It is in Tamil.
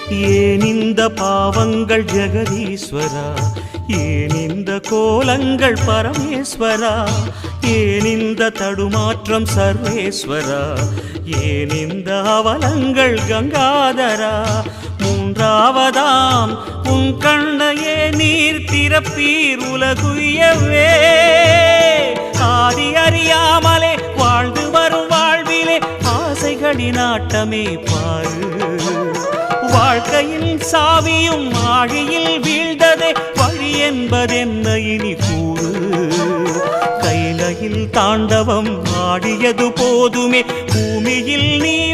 ஏன் இந்த பாவங்கள் ஜெகதீஸ்வரா, ஏன் இந்த கோலங்கள் பரமேஸ்வரா, ஏன் இந்த தடுமாற்றம் சர்வேஸ்வரா, ஏன் இந்த அவலங்கள் கங்காதரா. மூன்றாவதாம் உன் கண்ணையே நீர் திறப்பீர் உலகுயவே. ஆதி அறியாமலே வாழ்ந்து வரும் வாழ்விலே ஆசைகளின் ஆட்டமே பாரு. வாழ்க்கையில் சாவியும் ஆழியில் வீழ்ந்ததே, வழி என்பதென்ன இனி கூறு. கைலையில் தாண்டவம் ஆடியது போதுமே, பூமியில் நீ